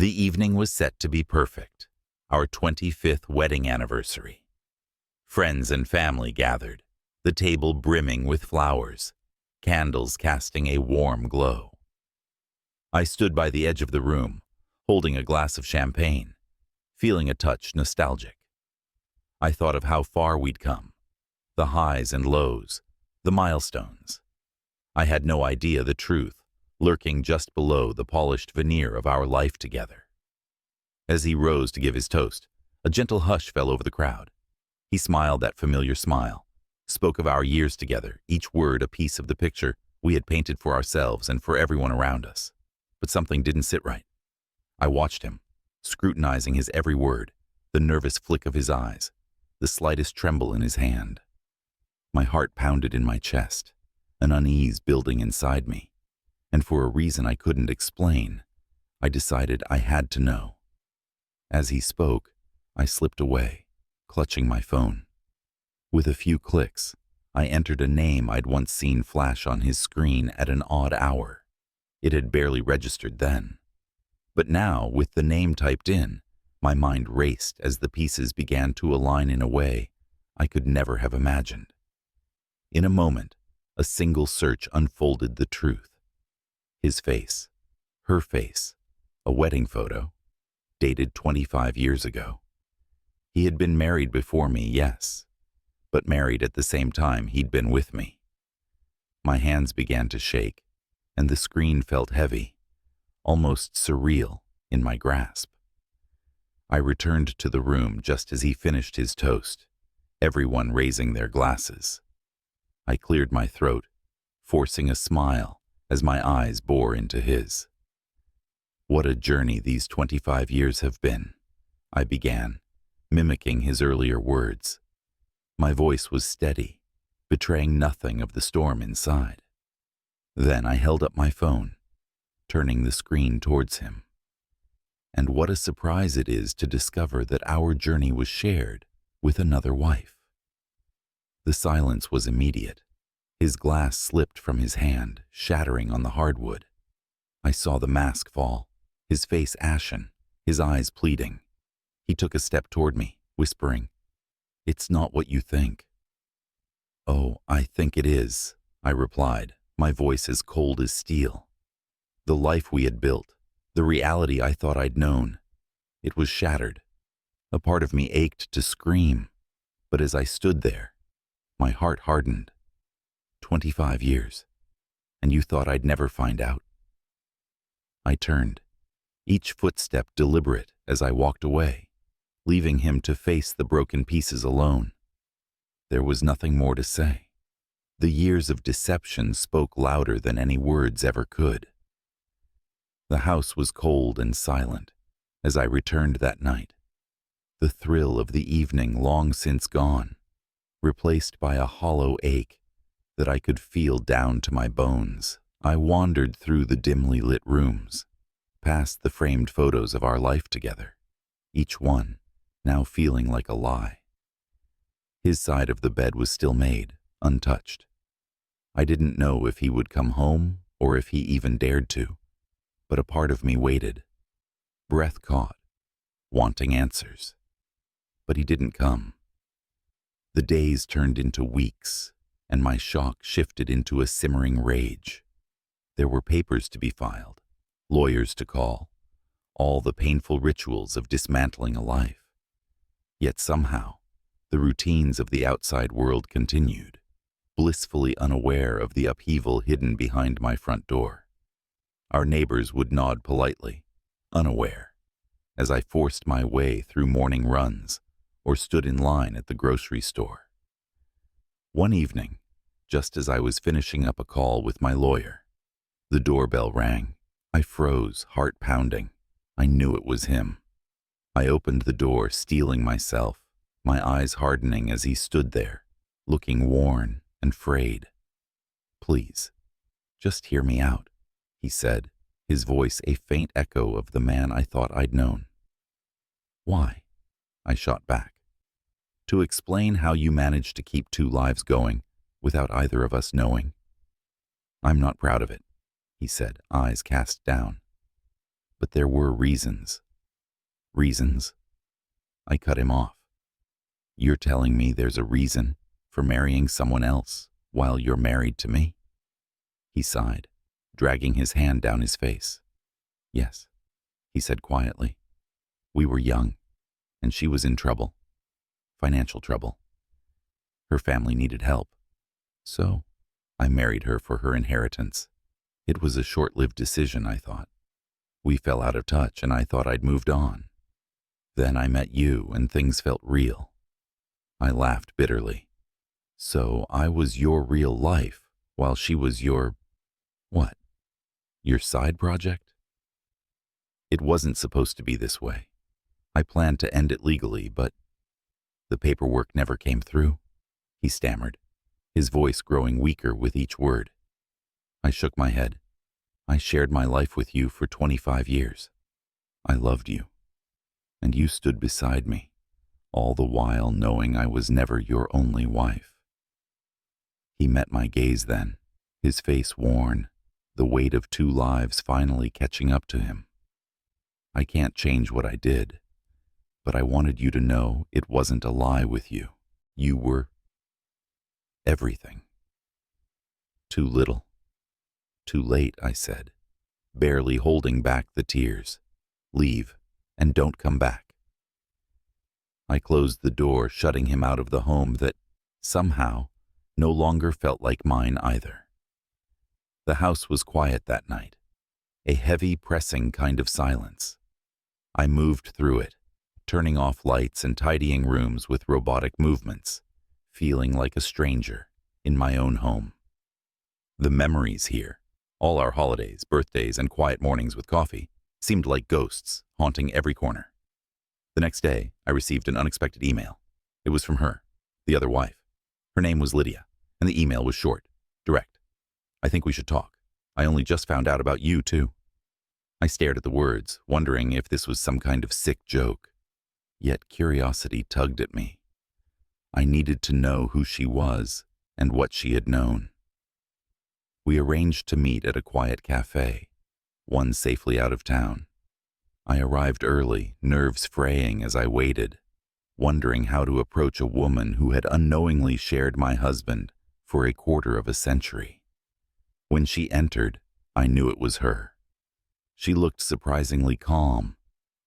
The evening was set to be perfect, our 25th wedding anniversary. Friends and family gathered, the table brimming with flowers, candles casting a warm glow. I stood by the edge of the room, holding a glass of champagne, feeling a touch nostalgic. I thought of how far we'd come, the highs and lows, the milestones. I had no idea the truth lurking just below the polished veneer of our life together. As he rose to give his toast, a gentle hush fell over the crowd. He smiled that familiar smile, spoke of our years together, each word a piece of the picture we had painted for ourselves and for everyone around us. But something didn't sit right. I watched him, scrutinizing his every word, the nervous flick of his eyes, the slightest tremble in his hand. My heart pounded in my chest, an unease building inside me. And for a reason I couldn't explain, I decided I had to know. As he spoke, I slipped away, clutching my phone. With a few clicks, I entered a name I'd once seen flash on his screen at an odd hour. It had barely registered then. But now, with the name typed in, my mind raced as the pieces began to align in a way I could never have imagined. In a moment, a single search unfolded the truth. His face, her face, a wedding photo, dated 25 years ago. He had been married before me, yes, but married at the same time he'd been with me. My hands began to shake, and the screen felt heavy, almost surreal in my grasp. I returned to the room just as he finished his toast, everyone raising their glasses. I cleared my throat, forcing a smile as my eyes bore into his. What a journey these 25 years have been, I began, mimicking his earlier words. My voice was steady, betraying nothing of the storm inside. Then I held up my phone, turning the screen towards him. And what a surprise it is to discover that our journey was shared with another wife. The silence was immediate. His glass slipped from his hand, shattering on the hardwood. I saw the mask fall, his face ashen, his eyes pleading. He took a step toward me, whispering, "It's not what you think." "Oh, I think it is," I replied, my voice as cold as steel. The life we had built, the reality I thought I'd known, it was shattered. A part of me ached to scream, but as I stood there, my heart hardened. 25 years, and you thought I'd never find out? I turned, each footstep deliberate as I walked away, leaving him to face the broken pieces alone. There was nothing more to say. The years of deception spoke louder than any words ever could. The house was cold and silent as I returned that night, the thrill of the evening long since gone, replaced by a hollow ache that I could feel down to my bones. I wandered through the dimly lit rooms, past the framed photos of our life together, each one now feeling like a lie. His side of the bed was still made, untouched. I didn't know if he would come home or if he even dared to, but a part of me waited, breath caught, wanting answers. But he didn't come. The days turned into weeks, and my shock shifted into a simmering rage. There were papers to be filed, lawyers to call, all the painful rituals of dismantling a life. Yet somehow, the routines of the outside world continued, blissfully unaware of the upheaval hidden behind my front door. Our neighbors would nod politely, unaware, as I forced my way through morning runs or stood in line at the grocery store. One evening, just as I was finishing up a call with my lawyer, the doorbell rang. I froze, heart pounding. I knew it was him. I opened the door, steeling myself, my eyes hardening as he stood there, looking worn and frayed. "Please, just hear me out," he said, his voice a faint echo of the man I thought I'd known. "Why?" I shot back. "To explain how you managed to keep 2 lives going without either of us knowing." "I'm not proud of it," he said, eyes cast down. But there were reasons. Reasons? I cut him off. You're telling me there's a reason for marrying someone else while you're married to me? He sighed, dragging his hand down his face. Yes, he said quietly. We were young, and she was in trouble. Financial trouble. Her family needed help. So, I married her for her inheritance. It was a short-lived decision, I thought. We fell out of touch, and I thought I'd moved on. Then I met you, and things felt real. I laughed bitterly. So I was your real life, while she was your… what? Your side project? It wasn't supposed to be this way. I planned to end it legally, but the paperwork never came through, he stammered, his voice growing weaker with each word. I shook my head. I shared my life with you for 25 years. I loved you, and you stood beside me, all the while knowing I was never your only wife. He met my gaze then, his face worn, the weight of 2 lives finally catching up to him. I can't change what I did, but I wanted you to know it wasn't a lie with you. You were everything. Too little. Too late, I said, barely holding back the tears. Leave, and don't come back. I closed the door, shutting him out of the home that, somehow, no longer felt like mine either. The house was quiet that night, a heavy, pressing kind of silence. I moved through it, turning off lights and tidying rooms with robotic movements, feeling like a stranger in my own home. The memories here, all our holidays, birthdays, and quiet mornings with coffee, seemed like ghosts haunting every corner. The next day, I received an unexpected email. It was from her, the other wife. Her name was Lydia, and the email was short, direct. I think we should talk. I only just found out about you, too. I stared at the words, wondering if this was some kind of sick joke. Yet curiosity tugged at me. I needed to know who she was and what she had known. We arranged to meet at a quiet cafe, one safely out of town. I arrived early, nerves fraying as I waited, wondering how to approach a woman who had unknowingly shared my husband for a quarter of a century. When she entered, I knew it was her. She looked surprisingly calm,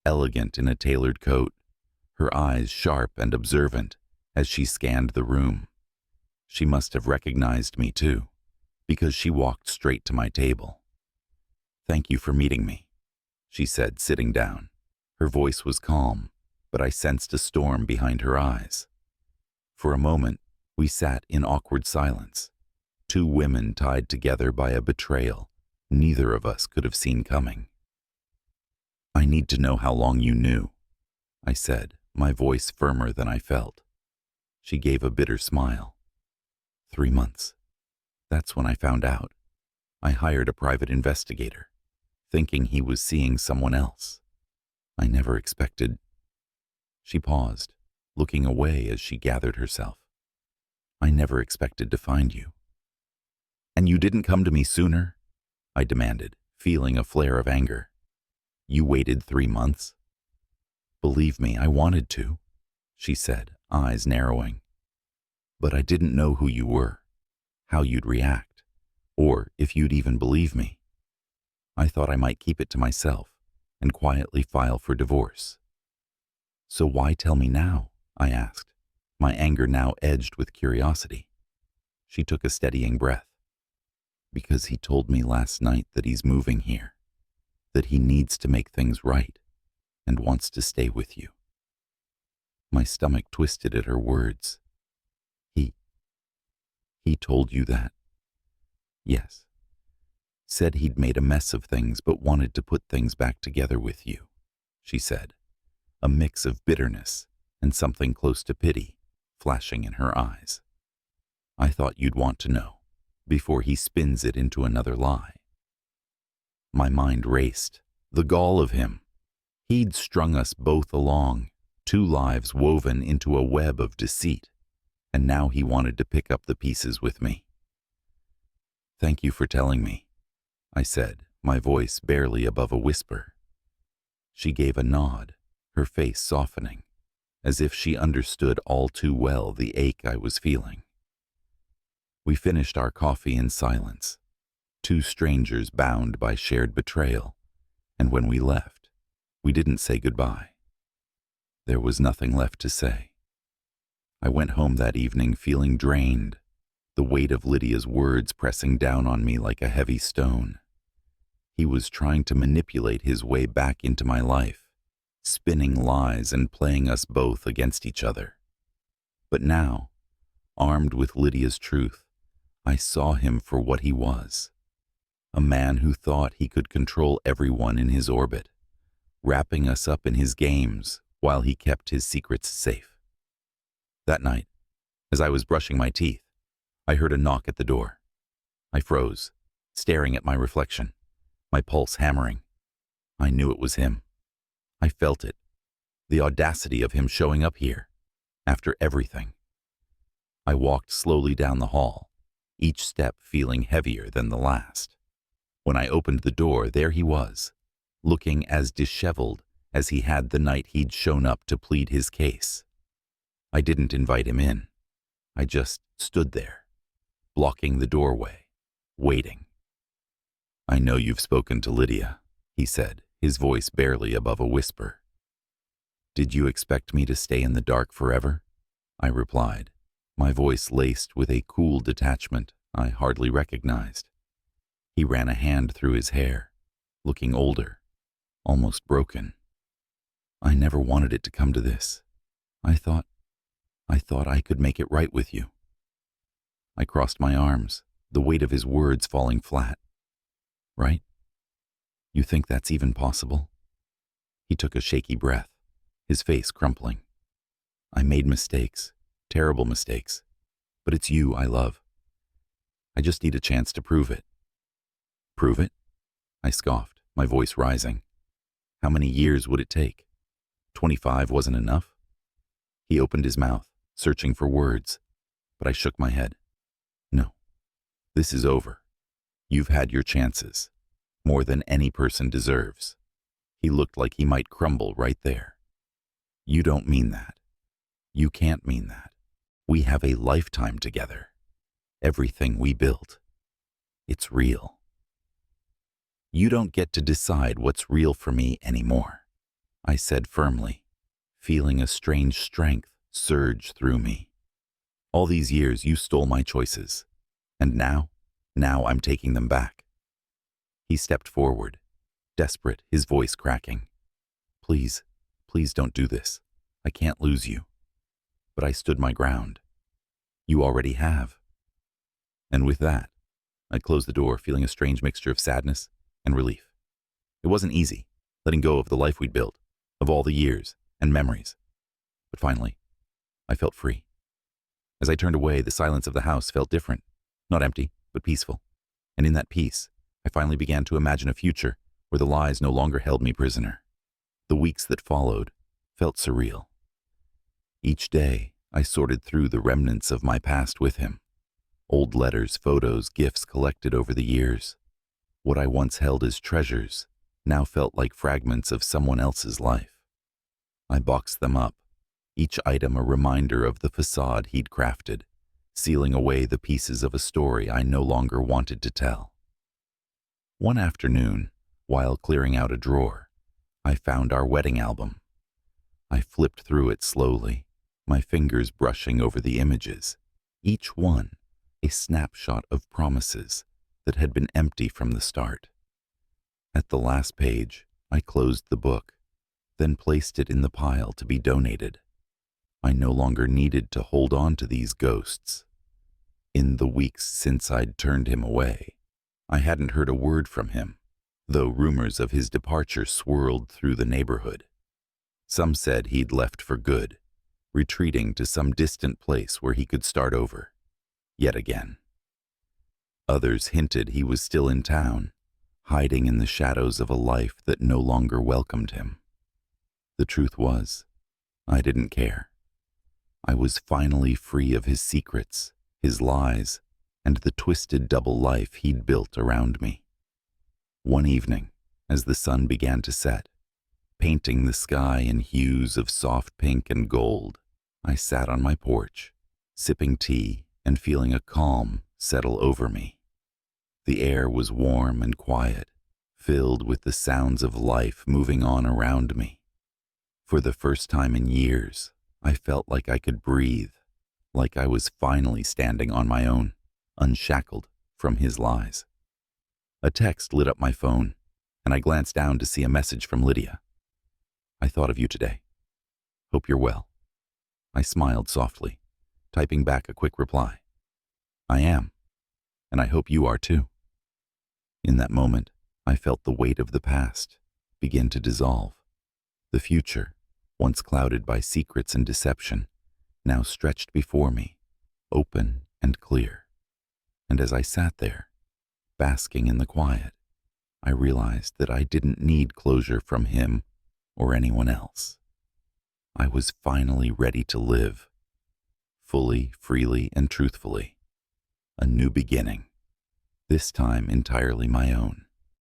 elegant in a tailored coat, her eyes sharp and observant as she scanned the room. She must have recognized me too, because she walked straight to my table. "Thank you for meeting me," she said, sitting down. Her voice was calm, but I sensed a storm behind her eyes. For a moment, we sat in awkward silence, 2 women tied together by a betrayal neither of us could have seen coming. "I need to know how long you knew," I said, my voice firmer than I felt. She gave a bitter smile. 3 months. That's when I found out. I hired a private investigator, thinking he was seeing someone else. I never expected… She paused, looking away as she gathered herself. "I never expected to find you." "And you didn't come to me sooner?" I demanded, feeling a flare of anger. "You waited 3 months?" "Believe me, I wanted to," she said, eyes narrowing. "But I didn't know who you were, how you'd react, or if you'd even believe me. I thought I might keep it to myself and quietly file for divorce." "So why tell me now?" I asked, my anger now edged with curiosity. She took a steadying breath. "Because he told me last night that he's moving here, that he needs to make things right and wants to stay with you." My stomach twisted at her words. He told you that?" "Yes. Said he'd made a mess of things but wanted to put things back together with you," she said, a mix of bitterness and something close to pity flashing in her eyes. "I thought you'd want to know before he spins it into another lie." My mind raced. The gall of him. He'd strung us both along, 2 lives woven into a web of deceit, and now he wanted to pick up the pieces with me. "Thank you for telling me," I said, my voice barely above a whisper. She gave a nod, her face softening, as if she understood all too well the ache I was feeling. We finished our coffee in silence, two strangers bound by shared betrayal, and when we left, we didn't say goodbye. There was nothing left to say. I went home that evening feeling drained, the weight of Lydia's words pressing down on me like a heavy stone. He was trying to manipulate his way back into my life, spinning lies and playing us both against each other. But now, armed with Lydia's truth, I saw him for what he was. A man who thought he could control everyone in his orbit, wrapping us up in his games while he kept his secrets safe. That night, as I was brushing my teeth, I heard a knock at the door. I froze, staring at my reflection, my pulse hammering. I knew it was him. I felt it, the audacity of him showing up here, after everything. I walked slowly down the hall, each step feeling heavier than the last. When I opened the door, there he was, looking as disheveled as he had the night he'd shown up to plead his case. I didn't invite him in. I just stood there, blocking the doorway, waiting. "I know you've spoken to Lydia," he said, his voice barely above a whisper. "Did you expect me to stay in the dark forever?" I replied, my voice laced with a cool detachment I hardly recognized. He ran a hand through his hair, looking older, almost broken. "I never wanted it to come to this. I thought I could make it right with you." I crossed my arms, the weight of his words falling flat. "Right? You think that's even possible?" He took a shaky breath, his face crumpling. "I made mistakes, terrible mistakes, but it's you I love. I just need a chance to prove it." "Prove it?" I scoffed, my voice rising. "How many years would it take? 25 wasn't enough?" He opened his mouth, searching for words, but I shook my head. "No, this is over. You've had your chances, more than any person deserves." He looked like he might crumble right there. "You don't mean that. You can't mean that. We have a lifetime together. Everything we built. It's real. You don't get to decide what's real for me anymore," I said firmly, feeling a strange strength surge through me. "All these years you stole my choices, and now I'm taking them back." He stepped forward, desperate, his voice cracking. Please don't do this. I can't lose you." But I stood my ground. "You already have." And with that, I closed the door, feeling a strange mixture of sadness and relief. It wasn't easy, letting go of the life we'd built, of all the years and memories. But finally, I felt free. As I turned away, the silence of the house felt different, not empty, but peaceful. And in that peace, I finally began to imagine a future where the lies no longer held me prisoner. The weeks that followed felt surreal. Each day, I sorted through the remnants of my past with him. Old letters, photos, gifts collected over the years. What I once held as treasures now felt like fragments of someone else's life. I boxed them up, each item a reminder of the facade he'd crafted, sealing away the pieces of a story I no longer wanted to tell. One afternoon, while clearing out a drawer, I found our wedding album. I flipped through it slowly, my fingers brushing over the images, each one a snapshot of promises that had been empty from the start. At the last page, I closed the book, then placed it in the pile to be donated. I no longer needed to hold on to these ghosts. In the weeks since I'd turned him away, I hadn't heard a word from him, though rumors of his departure swirled through the neighborhood. Some said he'd left for good, retreating to some distant place where he could start over, yet again. Others hinted he was still in town, hiding in the shadows of a life that no longer welcomed him. The truth was, I didn't care. I was finally free of his secrets, his lies, and the twisted double life he'd built around me. One evening, as the sun began to set, painting the sky in hues of soft pink and gold, I sat on my porch, sipping tea and feeling a calm settle over me. The air was warm and quiet, filled with the sounds of life moving on around me. For the first time in years, I felt like I could breathe, like I was finally standing on my own, unshackled from his lies. A text lit up my phone, and I glanced down to see a message from Lydia. "I thought of you today. Hope you're well." I smiled softly, typing back a quick reply. "I am, and I hope you are too." In that moment, I felt the weight of the past begin to dissolve. The future, once clouded by secrets and deception, now stretched before me, open and clear. And as I sat there, basking in the quiet, I realized that I didn't need closure from him or anyone else. I was finally ready to live, fully, freely, and truthfully. A new beginning, this time entirely my own.